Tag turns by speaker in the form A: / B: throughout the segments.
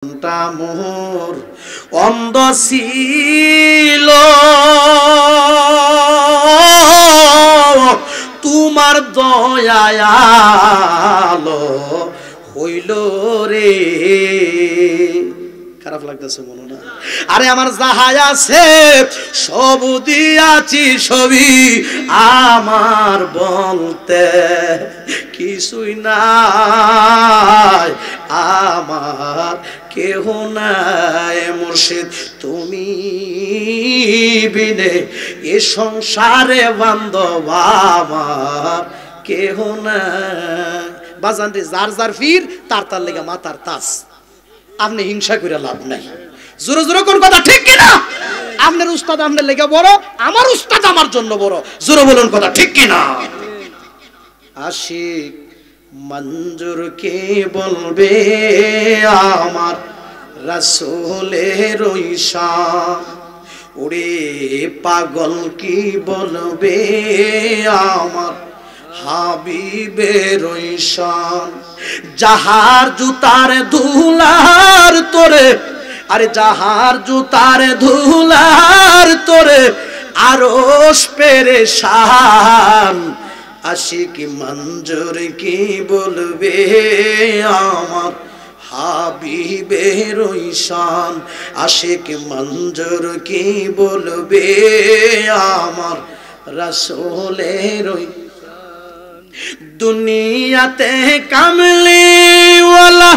A: মোর অন্ধ ছিল তোমার দয়ালো হইল রে। খারাপ লাগতেছে মনে না? আরে আমার যাহাই আছে সব দিয়াছি সবই আমার বলতে কিছুই নাই আমার কেহ নাই মুর্শিদ তুমি বিনে এ সংসারে বান্ধব আমার কেহ নাই। বাজান রে যার যার ফির তার তার লেগে মাতার তাস, আপনি হিংসা করে লাভ নাই। জোরে জোরে কোন কথা ঠিক কিনা? আপনার উস্তাদ আপনার লেগে বড়, আমার উস্তাদ আমার জন্য বড়। জোরে বলুন কথা ঠিক কিনা? আশিক মঞ্জুর কে বলবে আমার রাসূলের ঈশান, ওরে পাগল কি বলবে আমার হাবিবের ঈশান। যাহার জুতার ধুলার তোরে, আরে যাহার জুতার ধুলার তোরে আরশ পেরেশান, আশিক মঞ্জুর কি বলবে আমার হাবিবের ঈশান। আশিক মঞ্জুর কি বলবে আমার রাসূলের ঈশান। দুনিয়াতে কামলিওয়ালা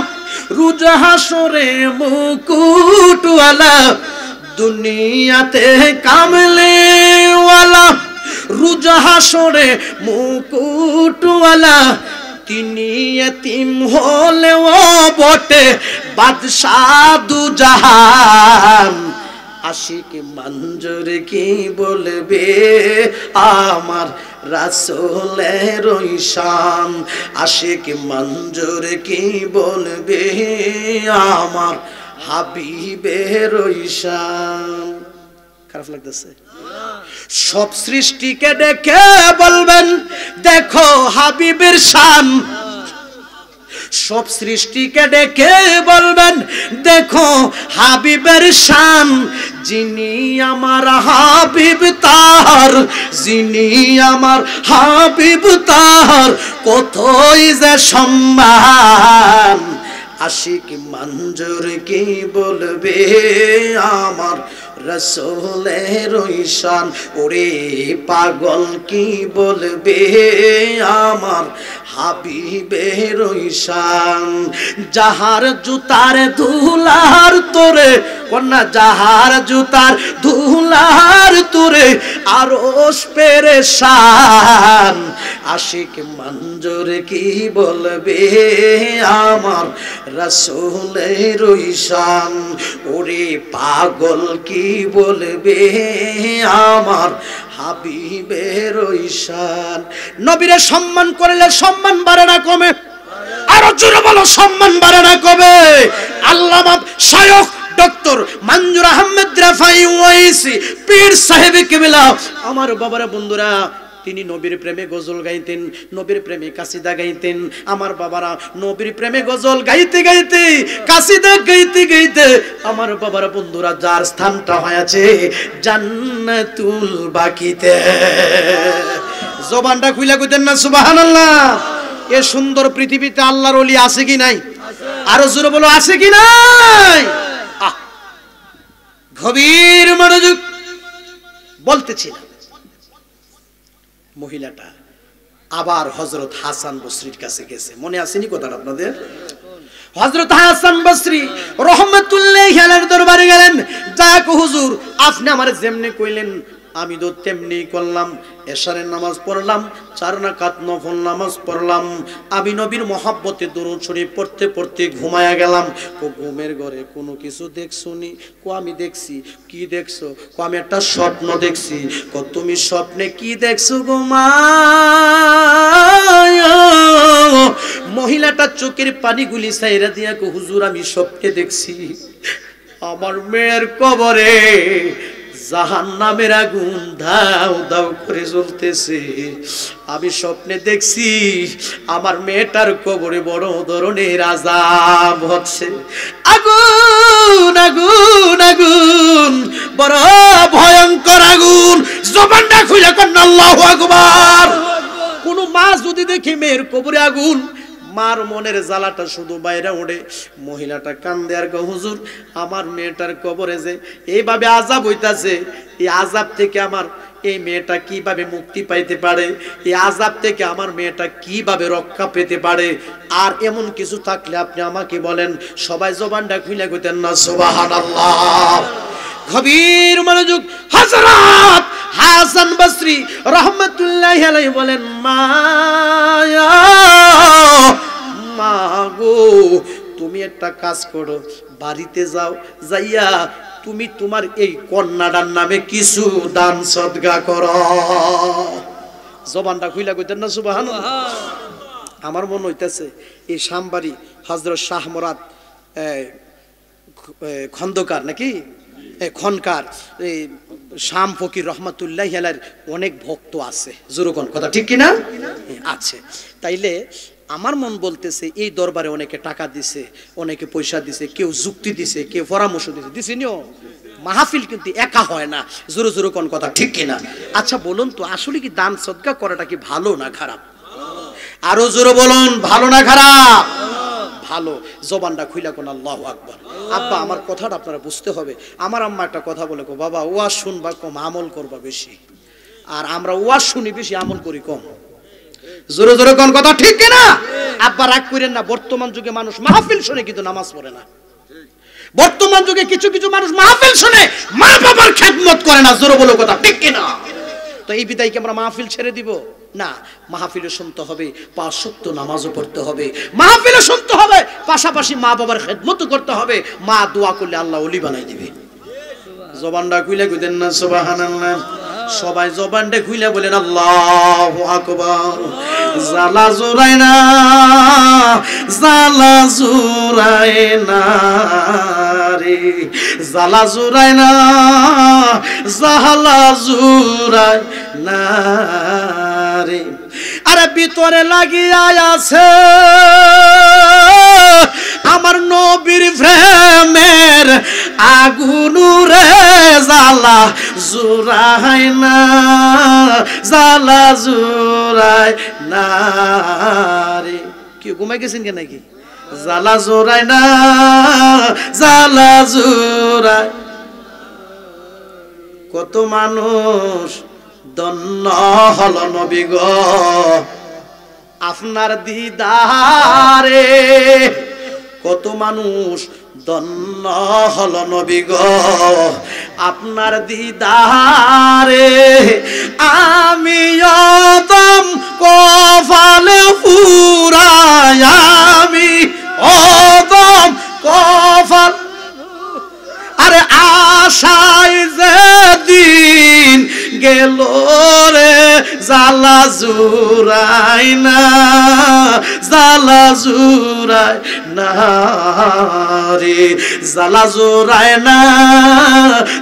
A: রোজ হাসরে মুকুটওয়ালা, দুনিয়াতে কামলিওয়ালা রোজ হাসরে মুকুটওয়ালা, তিনি এতিম হলেও বটে বাদশাহ দু জাহান। আশিক মঞ্জুর কি বলবে আমার রাসূলের ঈশান। আশিক মঞ্জুর কি বলবে আমার হাবিবের ঈশান। খারাপ লাগতেছে? সব সৃষ্টিকে দেখে বলবেন দেখো হাবিবের শান। সব সৃষ্টিকে দেখে বলবেন দেখো হাবিবের শান। যিনি আমার হাবিব তার, যিনি আমার হাবিব তার কতই যে সম্মান। আশিক মঞ্জুর কি বলবে আমার রাসূলের ঈশান, ওরে পাগল কি বলবে আমার হাবিবের ঈশান। যাহার জুতার ধুলার তোরে, কন্যা যাহার জুতার ধুলার তোরে আরশ পেরেশান। আশিক মঞ্জুর কি বলবে আমার রাসূলের ঈশান, ওরে পাগল কি বলবে আমার হাবিবের ঈশান। নবীরে সম্মান করলে সম্মান বাড়ে না কমে? আরো জোরে বলো সম্মান বাড়ে না কমে? আল্লামা শায়খ ডক্টর মঞ্জুর আহমেদ রাফাই ওয়াইসি পীর সাহেব কিবলা, আমার বাবারা বন্ধুরা, তিনি নবীর প্রেমে গজল গাইতেন, নবীর প্রেমে কাসিদা গাইতেন। আমার বাবারা নবীর প্রেমে গজল গাইতে গাইতে, কাসিদা গাইতে গাইতে আমার বাবারা বন্ধুরা যার স্থানটা হয়েছে জান্নাতুল বাকিতে। জবানটা খুইলা কইতেন না সুবহানাল্লাহ? এ সুন্দর পৃথিবীতে আল্লাহর ওলি আছে কি নাই? আরো জোরে বলো আছে কি নাই? গভীর মনোযোগ বলতেছিলাম। মহিলাটা আবার হযরত হাসান বসরির কাছে গেছে। মনে আসেনি কথাটা আপনাদের? হযরত হাসান বসরি রাহমাতুল্লাহি আলাইহির দরবারে গেলেন। যাক হুজুর, আপনি আমারে যেমনি কইলেন আমি তো তেমনি করলাম। এশারের নামাজ পড়লাম, 4 রাকাত নফল নামাজ পড়লাম। আমি নবীর মহব্বতে দরুদ শরীফ পড়তে পড়তে ঘুমায়া গেলাম। ঘুমের ঘরে কোনো কিছু দেখছুনি? আমি দেখছি। কি দেখছো? আমি একটা স্বপ্ন দেখছি। তুমি স্বপ্নে কি দেখছো গো মা? মহিলাটা চোখের পানিগুলি ছাইরা দিয়া হুজুর আমি স্বপ্নে দেখছি আমার মেয়ের কবরে জাহান্নামের আগুন দাউ দাউ করে জ্বলতেছে। আমি স্বপ্নে দেখছি আমার মেয়েটার কবরে বড় ধরনের আযাব হচ্ছে। আগুন আগুন আগুন, বড় ভয়ঙ্কর আগুন। জবানটা খুলে কন্না আল্লাহু আকবার। কোন মা যদি দেখে মেয়ের কবরে আগুন, মার মনের জ্বালাটা শুধু বাইরে ওঠে। মহিলাটা কান্দে আর কয়, হুজুর আমার মেয়েটার কবরে যে এইভাবে আযাব হইতাছে, এই আযাব থেকে আমার এই মেয়েটা কিভাবে মুক্তি পাইতে পারে, এই আযাব থেকে আমার মেয়েটা কিভাবে রক্ষা পেতে পারে, আর এমন কিছু থাকলে আপনি আমাকে বলেন। সবাই জবানটা খুলে কইতেন না সুবহানাল্লাহ। গভীর মনোযোগ। হযরত হাসান বসরি রাহমাতুল্লাহি আলাইহি বলেন, মা গো তুমি একটা কাজ করো, বাড়িতে যাও, যাইয়া তুমি তোমার এই কন্যাটার নামে কিছু দান সদকা করো। জবানটা খুইলা কইতেন না সুবহানাল্লাহ। আমার মনে হইতেছে এই শামবাড়ি হযরত শাহ মুরাদ খন্দকার নাকি খনকার এই শাম ফকির রহমাতুল্লাহি আলাইহির অনেক ভক্ত আছে। জোরকন কথা ঠিক কিনা? আছে। তাইলে আমার মন বলতেছে এই দরবারে অনেকে টাকা দিছে, অনেকে পয়সা দিছে, কেউ যুক্তি দিছে, কেউ পরামর্শ দিছে, দিছেনিও। মাহফিল কিন্তু একা হয় না। জোরে জোরে কোন কথা ঠিক কিনা? আচ্ছা বলুন তো, আসলে কি দান সদকা করাটা কি ভালো না খারাপ? আরো জোরে বলুন, ভালো না খারাপ? ভালো। জবানটা খুইলা কোন আল্লাহু আকবার। আব্বা আমার কথাটা আপনারা বুঝতে হবে। আমার আম্মা একটা কথা বলে, কো বাবা ওয়াজ শুনবা কম, আমল করবা বেশি। আর আমরা ওয়াজ শুনি বেশি, আমল করি কম। জোরে জোরে কোন কথা ঠিক কিনা? আব্বা রাগ করেন না, বর্তমান যুগে মানুষ মাহফিল শুনে কিন্তু নামাজ পড়ে না। বর্তমান যুগে কিছু কিছু মানুষ মাহফিল শুনে মা বাবার খেদমত করে না। জোরে বলো কথা ঠিক কিনা? তো এই বিদায় কি আমরা মাহফিল ছেড়ে দিব? না, মাহফিলে শুনতে হবে, ৫ ওয়াক্ত নামাজও পড়তে হবে, মাহফিলে শুনতে হবে, পাশাপাশি মা বাবার খেদমতও করতে হবে। মা দোয়া করলে আল্লাহ ওলি বানাই দিবে। জবানটা খুলে কইতেন না সুবহানাল্লাহ। সবাই জবানটা খুলে বলেন আল্লাহু আকবার। জালা জোরায় না, জালা জোরায় না রে, জালা জোরায় না, জালা জোরায় না রে। আরে ভিতরে লাগিয়া আছে আমার নবীর প্রেমের আগুন রে, জালা জোরায় না, জালা জোরায় না রে। কি ঘুমাই গেছেন কেন নাকি? জালা জোরায় না, জালা জোরায়। কত মানুষ ধন্য হল নবী গো আপনার দিদারে, কত মানুষ ধন্য হল নবী গো আপনার দিদারে। আমি অদম কপালে পুরাই, আমি অদম কপাল, আরে আশায় যেদিন গেল রে, জালা জুরাই না, জালা জুরাই না রে, জালা জুরাই না,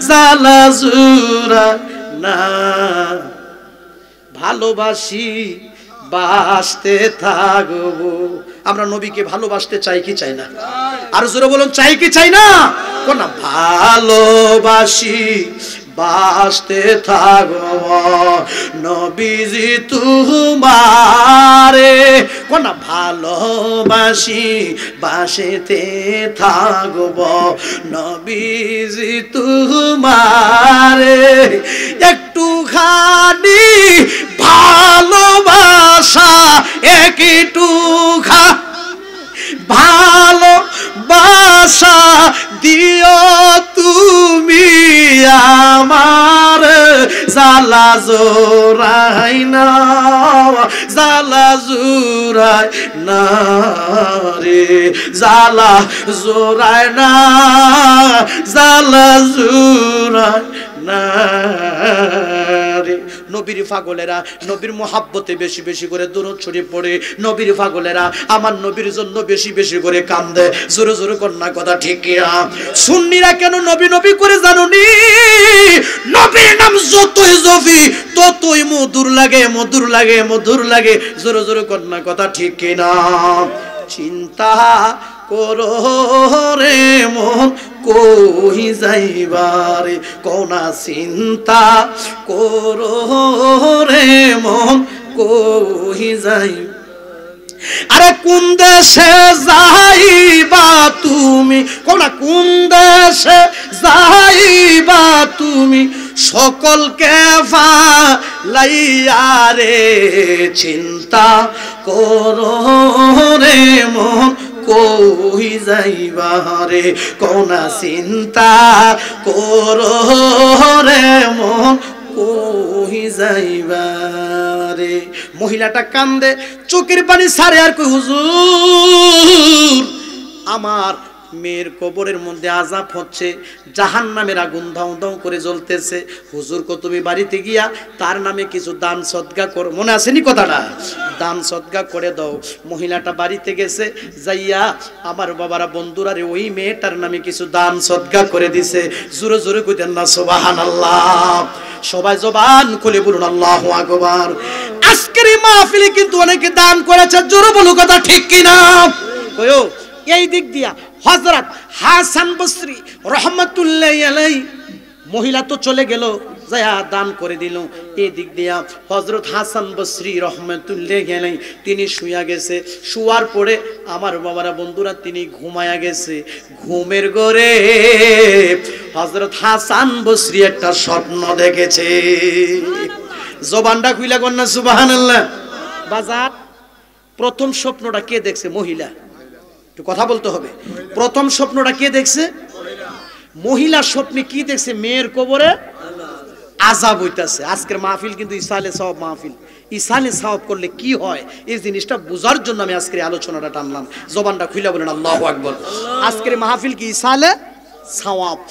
A: জালা জুরাই না। ভালোবাসি বাসতে থাকবো। আমরা নবীকে ভালোবাসতে চাই কি চাই না? আর জোরে বলুন, চাই কি চাই না? কোন ভালোবাসি বাসতে থাকবো নবীজি তোমারে, কোন ভালোবাসি বাসতে থাকবো নবীজি তোমারে। একটুখানি ভালোবাসা, একটু ভালোবাসা দিও তুমি আমার, জালা জোরাই না, জালা জোরাই না রে, জালা জোরাই না, জালা জোরাই না রে। নবীর পাগলেরা নবীর মোহাব্বতে বেশি বেশি করে দরুদ শরীফ পড়ে, নবীর পাগলেরা আমার নবীর জন্য বেশি বেশি করে কান্দে। জোরে জোরে কন্যা কথা ঠিক কিনা? সুন্নিরা কেন নবী নবী করে জানুনি? নবীর নাম যতই জপি ততই মধুর লাগে, মধুর লাগে, মধুর লাগে। জোরে জোরে কন্যা কথা ঠিক কিনা? চিন্তা করো রে মন কই যাইবারে, কোনা চিন্তা করো রে মন কই যাই। আরে কোন দেশে যাইবা তুমি, কোনা কোন দেশে যাইবা তুমি, সকলকে ফালাইয়া রে চিন্তা করো রে মন কই যাইবা রে, কোনা চিন্তা করো রে মন কই যাইবা রে। মহিলাটা কান্দে, চোখের পানি ছাড়ে আর কই হুজুর আমার মেয়ের কবরের মধ্যে আযাব হচ্ছে, জাহান্নামের আগুন দাউ দাউ করে জ্বলতেছে। হুজুর কো তুমি বাড়িতে গিয়া তার নামে কিছু দান সদকা করো, মনে আসেনি কথাটা? দান সদকা করে দাও। মহিলাটা বাড়িতে গেছে, যাইয়া আমার বাবারা বন্ধুরা রে ওই মেয়েটার নামে কিছু দান সদকা করে দিছে। জোরে জোরে কইতেন না সুবহানাল্লাহ? সবাই জবান খুলে বলুন আল্লাহু আকবার। আজকের এই মাহফিলে কিন্তু অনেকে দান করেছে, জোরে বলো কথা ঠিক কিনা? কয়ো এই দিক দিয়া হযরত হাসান বসরি রহমাতুল্লাহি আলাইহি, মহিলা তো চলে গেল, যায়া দান করে দিল। এই দিক দিয়া হযরত হাসান বসরি রহমাতুল্লাহি আলাইহি তিনি শুয়া গেছে। শুয়ার পরে আমার বাবারা বন্ধুরা তিনি ঘুমায়া গেছে। ঘুমের ঘরে হযরত হাসান বসরি একটা স্বপ্ন দেখেছে। জবানটা খুইলা কন্যা সুবহানাল্লাহ। বাজার প্রথম স্বপ্নটা কে দেখছে? মহিলা। একটু কথা বলতে হবে। প্রথম স্বপ্নটা কে দেখছে? মহিলা। স্বপ্নে কি দেখছে? মেয়ের কবরে আযাব হইতাছে। আজকের মাহফিল কিন্তু ইসালে সওয়াব মাহফিল। ইসালে সওয়াব করলে কি হয় এই জিনিসটা বোঝার জন্য আমি আজকের আলোচনাটা টানলাম। জবানটা খুলে বলেন আল্লাহু আকবার। আজকের মাহফিল কি ইসালে সওয়াব।